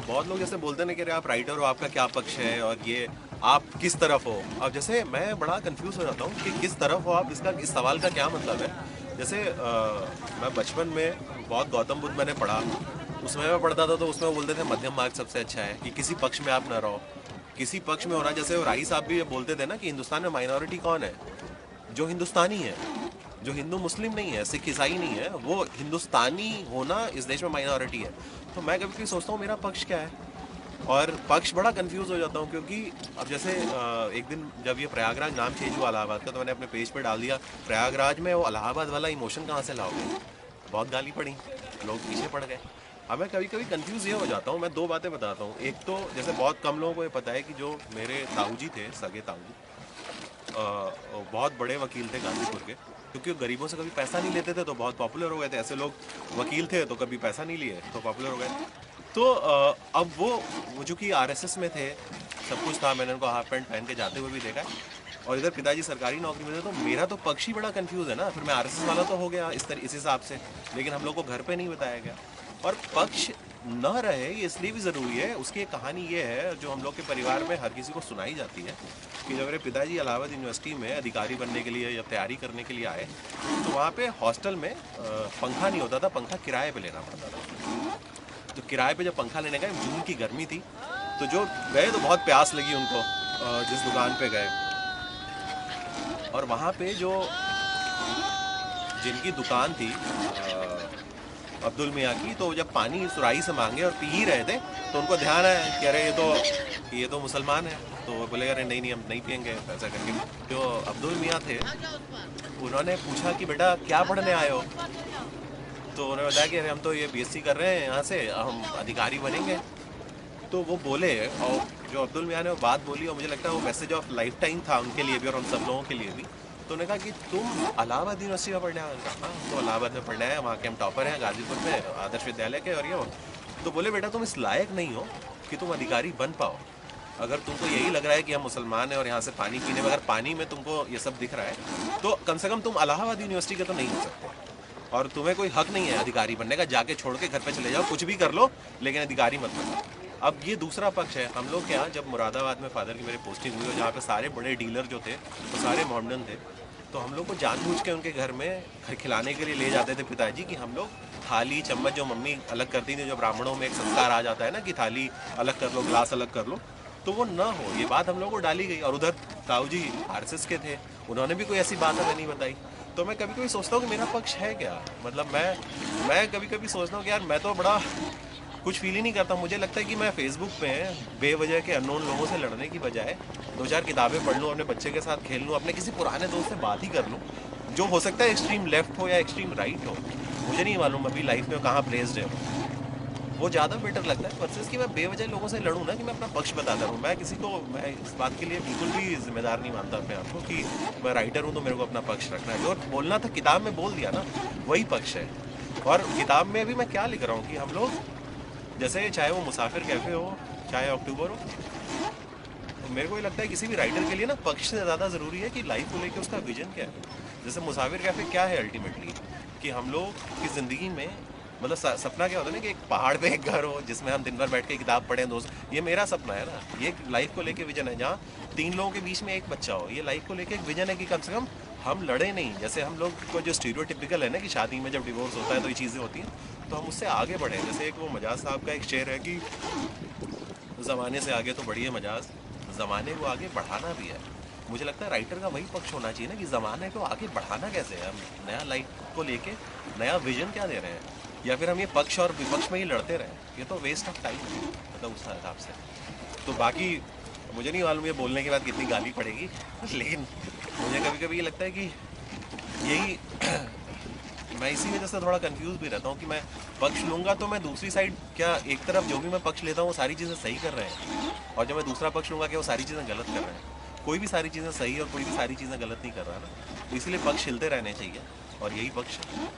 बहुत लोग जैसे बोलते हैं ना कि अरे आप राइटर हो, आपका क्या पक्ष है और ये आप किस तरफ हो। अब जैसे मैं बड़ा कंफ्यूज हो जाता हूँ कि किस तरफ हो आप, इसका इस सवाल का क्या मतलब है। जैसे मैं बचपन में बहुत गौतम बुद्ध मैंने पढ़ा, उसमें मैं पढ़ता था तो उसमें वो बोलते थे मध्यम मार्ग सबसे अच्छा है, कि किसी पक्ष में आप ना रहो, किसी पक्ष में होना। जैसे वो राही साहब भी ये बोलते थे ना कि हिंदुस्तान में माइनॉरिटी कौन है, जो हिंदुस्तानी है, जो हिंदू मुस्लिम नहीं है, सिख ईसाई नहीं है, वो हिंदुस्तानी होना इस देश में माइनॉरिटी है। तो मैं कभी कभी सोचता हूँ मेरा पक्ष क्या है, और पक्ष बड़ा कंफ्यूज हो जाता हूँ। क्योंकि अब जैसे एक दिन जब ये प्रयागराज नाम चेंज हुआ इलाहाबाद का, तो मैंने अपने पेज पे डाल दिया प्रयागराज में वो इलाहाबाद वाला इमोशन कहाँ से लाओगे। बहुत गाली पड़ी, लोग पीछे पड़ गए। अब मैं कभी कभी कंफ्यूज ये हो जाता हूँ। मैं दो बातें बताता हूँ। एक तो जैसे बहुत कम लोगों को ये पता है कि जो मेरे ताऊ जी थे, सगे ताऊ जी, बहुत बड़े वकील थे गाजीपुर के। क्योंकि वो गरीबों से कभी पैसा नहीं लेते थे तो बहुत पॉपुलर हो गए थे। ऐसे लोग वकील थे तो कभी पैसा नहीं लिए तो पॉपुलर हो गए। तो अब वो चूँकि आरएसएस में थे, सब कुछ था, मैंने उनको हाफ पैंट पहन के जाते हुए भी देखा है। और इधर पिताजी सरकारी नौकरी में थे, तो मेरा तो पक्ष ही बड़ा कंफ्यूज है ना। फिर मैं आरएसएस वाला तो हो गया इस हिसाब से, लेकिन हम लोग को घर पे नहीं बताया गया। और पक्ष न रहे ये इसलिए भी ज़रूरी है, उसकी एक कहानी ये है जो हम लोग के परिवार में हर किसी को सुनाई जाती है, कि जब मेरे पिताजी इलाहाबाद यूनिवर्सिटी में अधिकारी बनने के लिए या तैयारी करने के लिए आए, तो वहाँ पे हॉस्टल में पंखा नहीं होता था, पंखा किराए पे लेना पड़ता था। तो किराए पे जब पंखा लेने गए, जून की गर्मी थी, तो जो गए तो बहुत प्यास लगी उनको, जिस दुकान पे गए, और वहाँ पे जो जिनकी दुकान थी अब्दुल मियाँ की, तो जब पानी सुराही से मांगे और पी ही रहे थे, तो उनको ध्यान है कि अरे ये तो मुसलमान है। तो वो बोले अरे नहीं नहीं, हम नहीं पियेंगे ऐसा करके। जो अब्दुल मियाँ थे, उन्होंने पूछा कि बेटा क्या पढ़ने आए हो। तो उन्होंने बताया कि अरे हम तो ये बीएससी कर रहे हैं, यहाँ से हम अधिकारी बनेंगे। तो वो बोले, और जो अब्दुल मियाँ ने वो बात बोली, और मुझे लगता है वो मैसेज ऑफ लाइफ टाइम था उनके लिए भी और हम सब लोगों के लिए भी। तो उन्होंने कहा कि तुम इलाहाबाद यूनिवर्सिटी में पढ़ने आए। हाँ, तो इलाहाबाद में पढ़ने आए, वहाँ के हम टॉपर हैं गाजीपुर में आदर्श विद्यालय के, और ये हो। तो बोले बेटा तुम इस लायक नहीं हो कि तुम अधिकारी बन पाओ। अगर तुमको यही लग रहा है कि हम मुसलमान हैं और यहाँ से पानी पीने में, अगर पानी में तुमको ये सब दिख रहा है, तो कम से कम तुम इलाहाबाद यूनिवर्सिटी के तो नहीं हो सकते। और तुम्हें कोई हक नहीं है अधिकारी बनने का, जाके छोड़ के घर पे चले जाओ, कुछ भी कर लो, लेकिन अधिकारी मत बनो। अब ये दूसरा पक्ष है। हम लोग क्या, जब मुरादाबाद में फादर की मेरी पोस्टिंग हुई और जहाँ पे सारे बड़े डीलर जो थे वो सारे मॉडर्न थे, तो हम लोग को जानबूझ के उनके घर में खिलाने के लिए ले जाते थे पिताजी, कि हम लोग थाली चम्मच जो मम्मी अलग करती थी, जो ब्राह्मणों में एक संस्कार आ जाता है ना कि थाली अलग कर लो, ग्लास अलग कर लो, तो वो ना हो, ये बात हम लोग को डाली गई। और उधर ताऊ जी आरएसएस के थे, उन्होंने भी कोई ऐसी बात हमें नहीं बताई। तो मैं कभी कभी सोचता हूँ कि मेरा पक्ष है क्या। मतलब मैं कभी कभी सोचता हूँ कि यार मैं तो बड़ा कुछ फील ही नहीं करता। मुझे लगता है कि मैं फेसबुक पे बेवजह के अननोन लोगों से लड़ने की बजाय दो चार किताबें पढ़ लूँ, अपने बच्चे के साथ खेल लूँ, अपने किसी पुराने दोस्त से बात ही कर लूँ, जो हो सकता है एक्सट्रीम लेफ्ट हो या एक्सट्रीम राइट हो, मुझे नहीं मालूम अभी लाइफ में कहाँ प्लेस्ड है वो ज़्यादा बेटर लगता है वर्सेस कि मैं बेवजह लोगों से लड़ूँ ना, कि मैं अपना पक्ष बताता रहूँ। मैं किसी को, मैं इस बात के लिए बिल्कुल भी जिम्मेदार नहीं मानता अपने आप को कि मैं राइटर हूँ तो मेरे को अपना पक्ष रखना है। जो बोलना था किताब में बोल दिया ना, वही पक्ष है। और किताब में भी मैं क्या लिख रहा हूँ कि हम लोग, जैसे चाहे वो मुसाफिर कैफ़े हो, चाहे अक्टूबर हो, तो मेरे को ये लगता है किसी भी राइटर के लिए ना पक्ष से ज़्यादा ज़रूरी है कि लाइफ को लेकर उसका विजन क्या है। जैसे मुसाफिर कैफ़े क्या है अल्टीमेटली, कि हम लोग की ज़िंदगी में, मतलब सपना क्या होता है ना कि एक पहाड़ पे एक घर हो जिसमें हम दिन भर बैठ के किताब पढ़ें दोस्त। ये मेरा सपना है ना, ये लाइफ को लेके विजन है। जहाँ 3 लोगों के बीच में एक बच्चा हो, ये लाइफ को लेके एक विजन है कि कम से कम हम लड़े नहीं। जैसे हम लोग को जो स्टीरियोटिपिकल है ना कि शादी में जब डिवोर्स होता है तो ये चीज़ें होती हैं, तो हम उससे आगे बढ़ें। जैसे एक वो मजाज साहब का एक शेर है कि ज़माने से आगे तो बढ़िए मजाज, ज़माने को आगे बढ़ाना भी है। मुझे लगता है राइटर का वही पक्ष होना चाहिए ना, कि ज़माने को आगे बढ़ाना कैसे है, हम नया लाइफ को लेके नया विजन क्या दे रहे हैं, या फिर हम ये पक्ष और विपक्ष में ही लड़ते रहें। ये तो वेस्ट ऑफ टाइम है, मतलब उस हिसाब से। तो बाकी मुझे नहीं मालूम ये बोलने के बाद कितनी गाली पड़ेगी लेकिन मुझे कभी कभी ये लगता है कि यही मैं इसी वजह से थोड़ा कंफ्यूज भी रहता हूँ कि मैं पक्ष लूँगा तो मैं दूसरी साइड, क्या एक तरफ जो भी मैं पक्ष लेता हूँ वो सारी चीज़ें सही कर रहे हैं, और जब मैं दूसरा पक्ष लूँगा क्या वो सारी चीज़ें गलत कर रहे हैं। कोई भी सारी चीज़ें सही और कोई भी सारी चीज़ें गलत नहीं कर रहा ना, तो इसीलिए पक्ष हिलते रहने चाहिए, और यही पक्ष है।